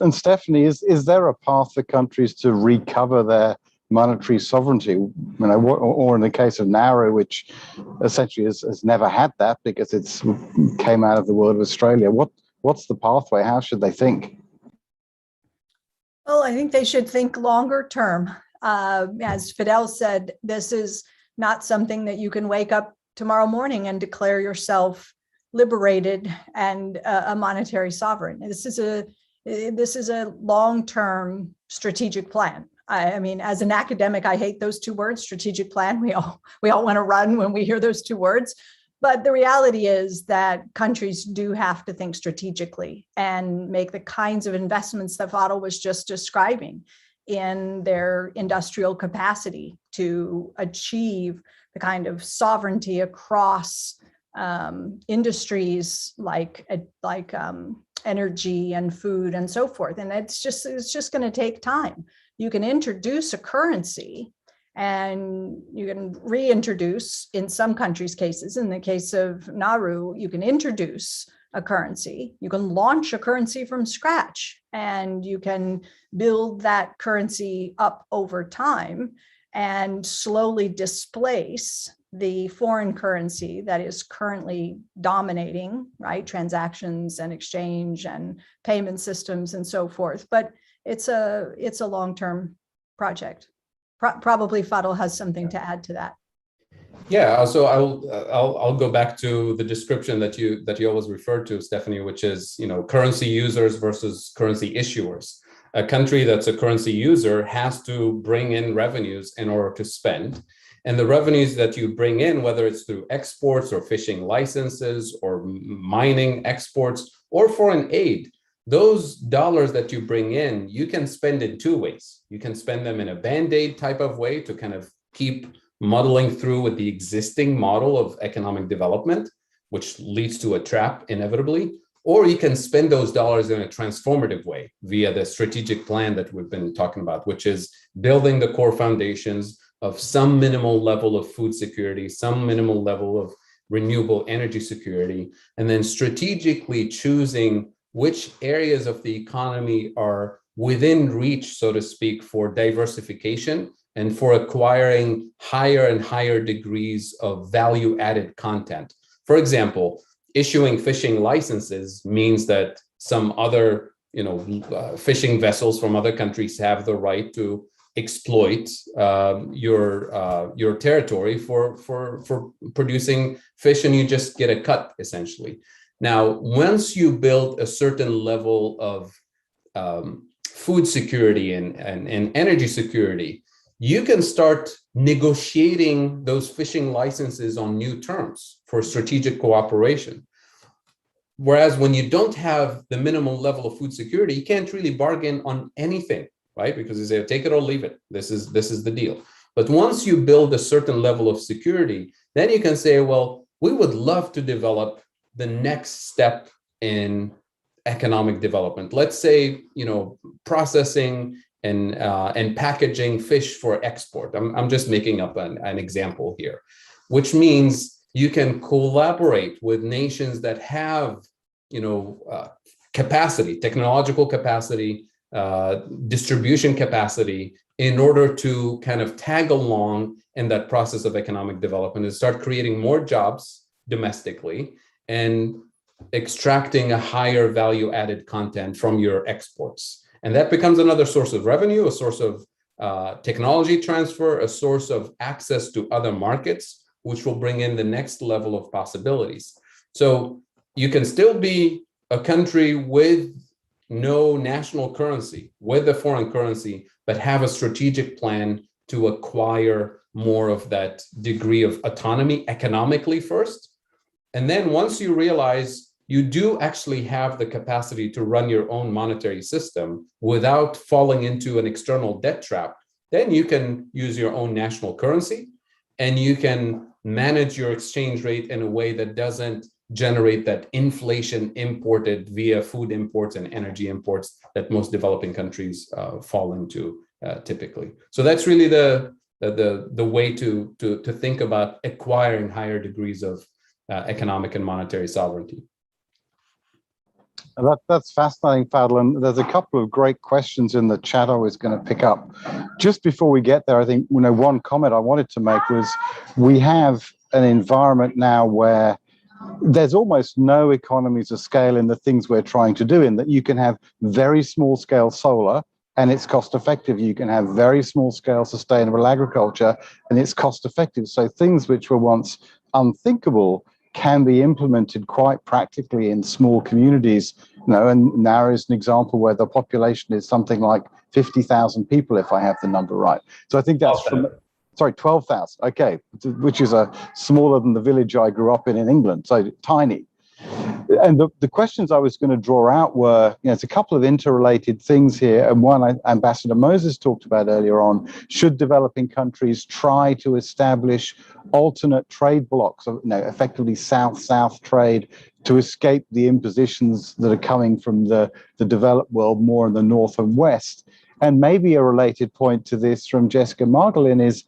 And Stephanie, is there a path for countries to recover their monetary sovereignty? Or in the case of Nauru, which essentially has never had that because it's came out of the world of Australia. What's the pathway? How should they think? Well, I think they should think longer term. As Fidel said, this is not something that you can wake up tomorrow morning and declare yourself liberated and a monetary sovereign. This is a long-term strategic plan. I mean, as an academic, I hate those two words, strategic plan. We all want to run when we hear those two words. But the reality is that countries do have to think strategically and make the kinds of investments that Fadel was just describing in their industrial capacity to achieve the kind of sovereignty across industries like energy and food and so forth. And it's just going to take time. You can introduce a currency and you can reintroduce, in some countries' cases, in the case of Nauru, you can introduce a currency, you can launch a currency from scratch, and you can build that currency up over time and slowly displace the foreign currency that is currently dominating, right, transactions and exchange and payment systems and so forth. But it's a long-term project. Probably Fadl has something to add to that. Yeah, so I'll go back to the description that you always refer to, Stephanie, which is, you know, currency users versus currency issuers. A country that's a currency user has to bring in revenues in order to spend. And the revenues that you bring in, whether it's through exports or fishing licenses or mining exports or foreign aid, those dollars that you bring in, you can spend in two ways. You can spend them in a Band-Aid type of way to kind of keep muddling through with the existing model of economic development, which leads to a trap inevitably, or you can spend those dollars in a transformative way via the strategic plan that we've been talking about, which is building the core foundations of some minimal level of food security, some minimal level of renewable energy security, and then strategically choosing which areas of the economy are within reach, so to speak, for diversification and for acquiring higher and higher degrees of value-added content. For example, issuing fishing licenses means that some other, fishing vessels from other countries have the right to exploit your territory for producing fish, and you just get a cut, essentially. Now, once you build a certain level of food security and energy security, you can start negotiating those fishing licenses on new terms for strategic cooperation. Whereas when you don't have the minimum level of food security, you can't really bargain on anything, right? Because you say, take it or leave it. This is the deal. But once you build a certain level of security, then you can say, well, we would love to develop the next step in economic development. Let's say, processing and packaging fish for export. I'm just making up an example here, which means you can collaborate with nations that have, capacity, technological capacity, distribution capacity, in order to kind of tag along in that process of economic development and start creating more jobs domestically and extracting a higher value added content from your exports. And that becomes another source of revenue, a source of technology transfer, a source of access to other markets, which will bring in the next level of possibilities. So you can still be a country with no national currency, with a foreign currency, but have a strategic plan to acquire more of that degree of autonomy economically first. And then once you realize you do actually have the capacity to run your own monetary system without falling into an external debt trap, then you can use your own national currency and you can manage your exchange rate in a way that doesn't generate that inflation imported via food imports and energy imports that most developing countries fall into typically. So that's really the way to think about acquiring higher degrees of economic and monetary sovereignty. That's fascinating, Fadl. And there's a couple of great questions in the chat I was going to pick up. Just before we get there, I think one comment I wanted to make was we have an environment now where there's almost no economies of scale in the things we're trying to do, in that you can have very small scale solar and it's cost effective. You can have very small scale sustainable agriculture and it's cost effective. So things which were once unthinkable can be implemented quite practically in small communities, and Nauru is an example where the population is something like 50,000 people, if I have the number right. So I think that's 12,000, okay, which is smaller than the village I grew up in England, so tiny. And the questions I was going to draw out were, it's a couple of interrelated things here. And one Ambassador Moses talked about earlier on, should developing countries try to establish alternate trade blocks, effectively South-South trade, to escape the impositions that are coming from the developed world more in the North and West? And maybe a related point to this from Jessica Margolin is,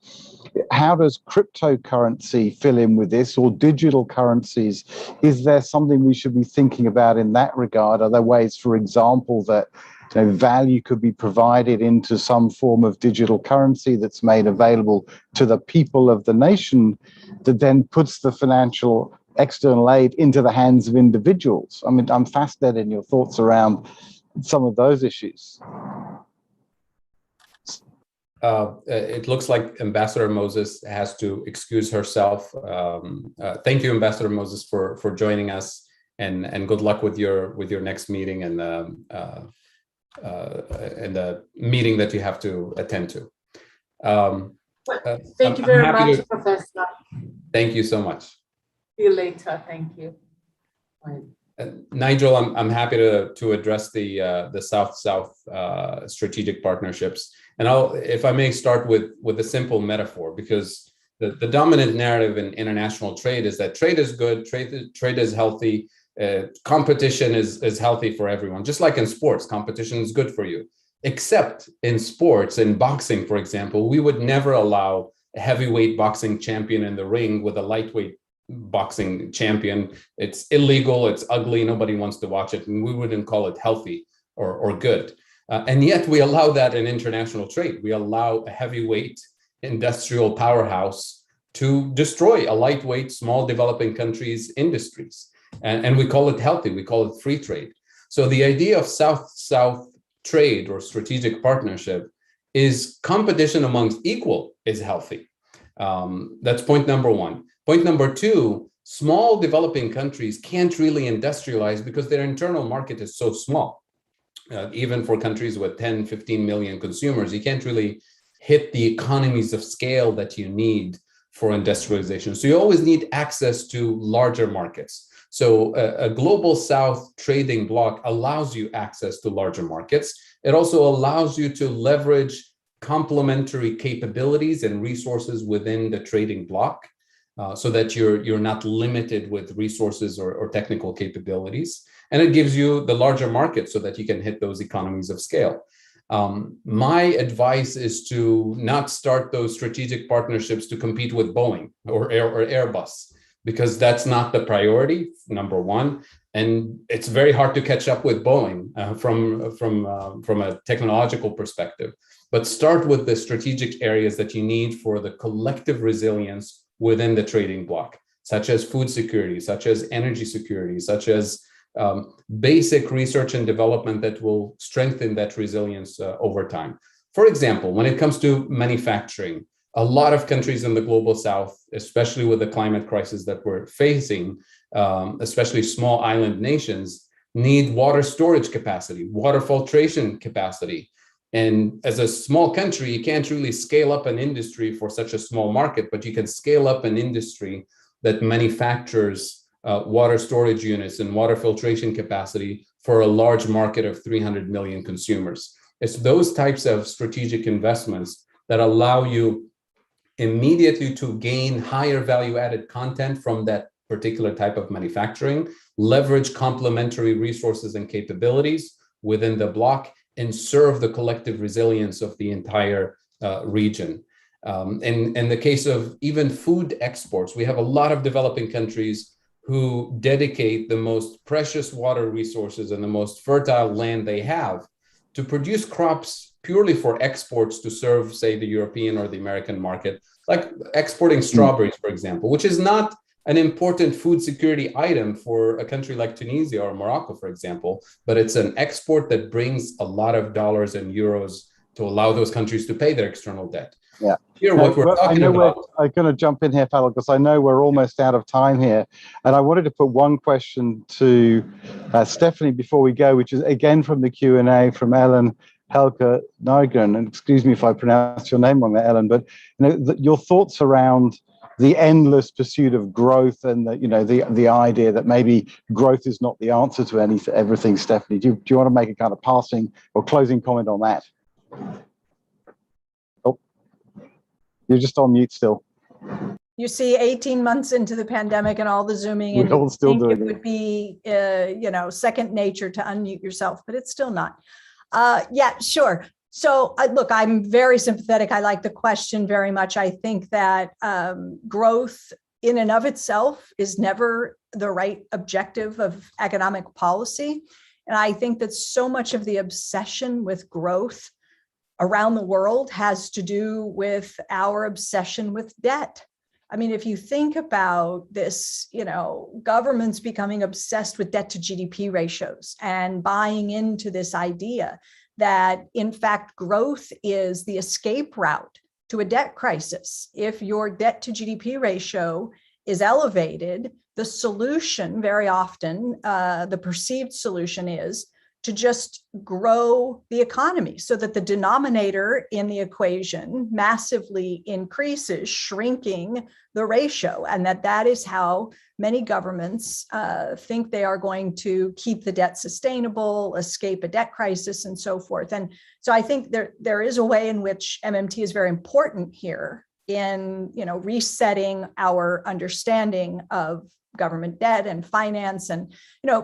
how does cryptocurrency fill in with this, or digital currencies? Is there something we should be thinking about in that regard? Are there ways, for example, that value could be provided into some form of digital currency that's made available to the people of the nation, that then puts the financial external aid into the hands of individuals? I mean, I'm fascinated in your thoughts around some of those issues. It looks like Ambassador Moses has to excuse herself. Thank you, Ambassador Moses, for joining us, and good luck with your next meeting and the meeting that you have to attend to. Thank you very much, Professor. Thank you so much. See you later. Thank you. Nigel, I'm happy to address the South-South strategic partnerships. And if I may start with a simple metaphor, because the dominant narrative in international trade is that trade is good, trade is healthy, competition is healthy for everyone. Just like in sports, competition is good for you. Except in sports, in boxing, for example, we would never allow a heavyweight boxing champion in the ring with a lightweight boxing champion. It's illegal, it's ugly, nobody wants to watch it, and we wouldn't call it healthy or good. And yet we allow that in international trade. We allow a heavyweight industrial powerhouse to destroy a lightweight, small developing country's industries. And we call it healthy, we call it free trade. So the idea of South-South trade or strategic partnership is competition amongst equal is healthy. That's point number one. Point number two, small developing countries can't really industrialize because their internal market is so small. Even for countries with 10, 15 million consumers, you can't really hit the economies of scale that you need for industrialization. So you always need access to larger markets. So a global South trading bloc allows you access to larger markets. It also allows you to leverage complementary capabilities and resources within the trading bloc, so that you're not limited with resources or technical capabilities. And it gives you the larger market so that you can hit those economies of scale. My advice is to not start those strategic partnerships to compete with Boeing or Airbus, because that's not the priority, number one. And it's very hard to catch up with Boeing from a technological perspective. But start with the strategic areas that you need for the collective resilience within the trading bloc, such as food security, such as energy security, such as basic research and development that will strengthen that resilience over time. For example, when it comes to manufacturing, a lot of countries in the global South, especially with the climate crisis that we're facing, especially small island nations, need water storage capacity, water filtration capacity. And as a small country, you can't really scale up an industry for such a small market, but you can scale up an industry that manufactures water storage units and water filtration capacity for a large market of 300 million consumers. It's those types of strategic investments that allow you immediately to gain higher value-added content from that particular type of manufacturing, leverage complementary resources and capabilities within the bloc, and serve the collective resilience of the entire region. In the case of even food exports, we have a lot of developing countries who dedicate the most precious water resources and the most fertile land they have to produce crops purely for exports to serve, say, the European or the American market, like exporting strawberries, for example, which is not an important food security item for a country like Tunisia or Morocco, for example, but it's an export that brings a lot of dollars and euros to allow those countries to pay their external debt. Yeah. Here, what we're talking about. I'm going to jump in here, Fadel, because I know we're almost out of time here. And I wanted to put one question to Stephanie before we go, which is again from the Q&A from Ellen Helke Nygren. And excuse me if I pronounced your name wrong there, Ellen, but your thoughts around the endless pursuit of growth and the idea that maybe growth is not the answer to everything. Stephanie, do you want to make a kind of passing or closing comment on that? Oh, you're just on mute still. You see 18 months into the pandemic and all the Zooming, and you think it would be, second nature to unmute yourself, but it's still not. Yeah, sure. So look, I'm very sympathetic. I like the question very much. I think that growth in and of itself is never the right objective of economic policy. And I think that so much of the obsession with growth around the world has to do with our obsession with debt. I mean, if you think about this, governments becoming obsessed with debt to GDP ratios and buying into this idea that, in fact, growth is the escape route to a debt crisis. If your debt to GDP ratio is elevated, the solution very often, the perceived solution is to just grow the economy so that the denominator in the equation massively increases, shrinking the ratio, and that is how many governments think they are going to keep the debt sustainable, escape a debt crisis, and so forth. And so I think there is a way in which MMT is very important here in resetting our understanding of government debt and finance. And,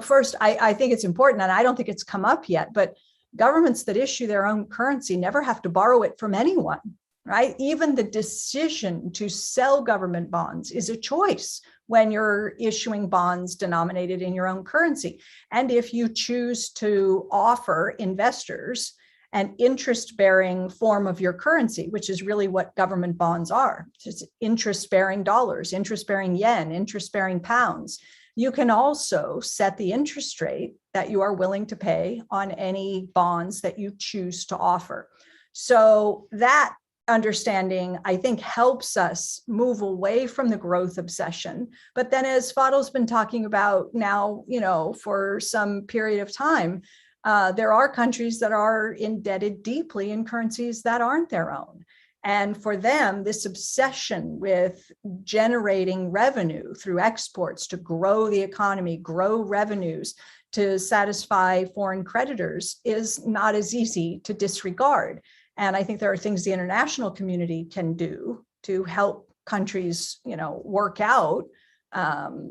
first, I think it's important, and I don't think it's come up yet, but governments that issue their own currency never have to borrow it from anyone, right? Even the decision to sell government bonds is a choice when you're issuing bonds denominated in your own currency. And if you choose to offer investors an interest-bearing form of your currency, which is really what government bonds are. It's interest-bearing dollars, interest-bearing yen, interest-bearing pounds. You can also set the interest rate that you are willing to pay on any bonds that you choose to offer. So that understanding, I think, helps us move away from the growth obsession. But then, as Fadl's been talking about now, for some period of time, there are countries that are indebted deeply in currencies that aren't their own. And for them, this obsession with generating revenue through exports to grow the economy, grow revenues to satisfy foreign creditors is not as easy to disregard. And I think there are things the international community can do to help countries, work out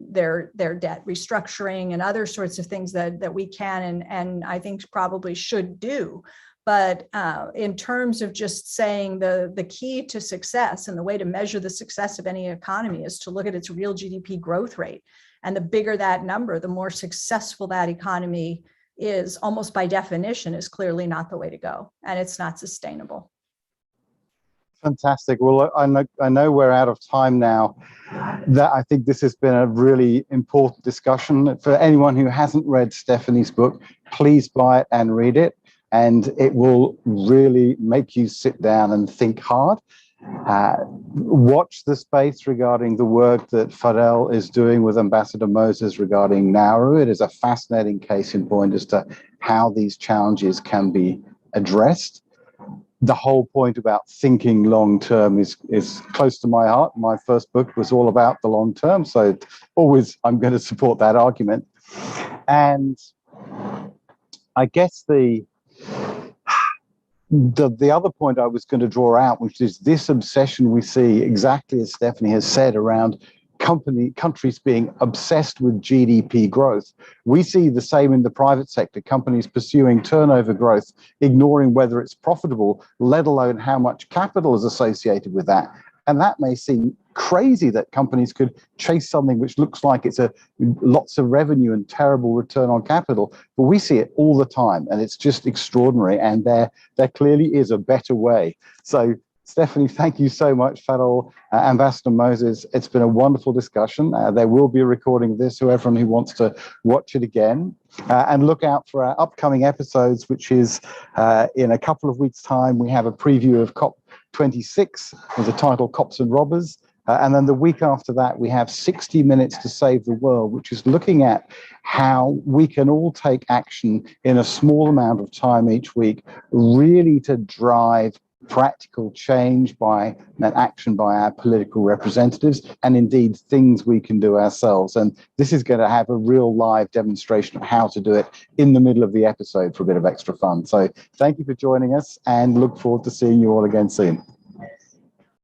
their debt restructuring and other sorts of things that we can and I think probably should do. But in terms of just saying the key to success and the way to measure the success of any economy is to look at its real GDP growth rate. And the bigger that number, the more successful that economy is, almost by definition, is clearly not the way to go. And it's not sustainable. Fantastic. Well, I know we're out of time now. That I think this has been a really important discussion. For anyone who hasn't read Stephanie's book, please buy it and read it. And it will really make you sit down and think hard. Watch the space regarding the work that Fadel is doing with Ambassador Moses regarding Nauru. It is a fascinating case in point as to how these challenges can be addressed. The whole point about thinking long term is close to my heart. My first book was all about the long term, so always I'm going to support that argument. And I guess the other point I was going to draw out, which is this obsession we see, exactly as Stephanie has said, around countries being obsessed with GDP growth. We see the same in the private sector, companies pursuing turnover growth, ignoring whether it's profitable, let alone how much capital is associated with that. And that may seem crazy that companies could chase something which looks like it's lots of revenue and terrible return on capital, but we see it all the time, and it's just extraordinary. And there clearly is a better way. So, Stephanie, thank you so much. Fadel, Ambassador Moses, it's been a wonderful discussion. There will be a recording of this, everyone who wants to watch it again. And look out for our upcoming episodes, which is in a couple of weeks' time. We have a preview of COP26 with the title Cops and Robbers. And then the week after that, we have 60 Minutes to Save the World, which is looking at how we can all take action in a small amount of time each week, really to drive practical change by action by our political representatives, and indeed things we can do ourselves. And this is going to have a real live demonstration of how to do it in the middle of the episode for a bit of extra fun. So thank you for joining us, and look forward to seeing you all again soon.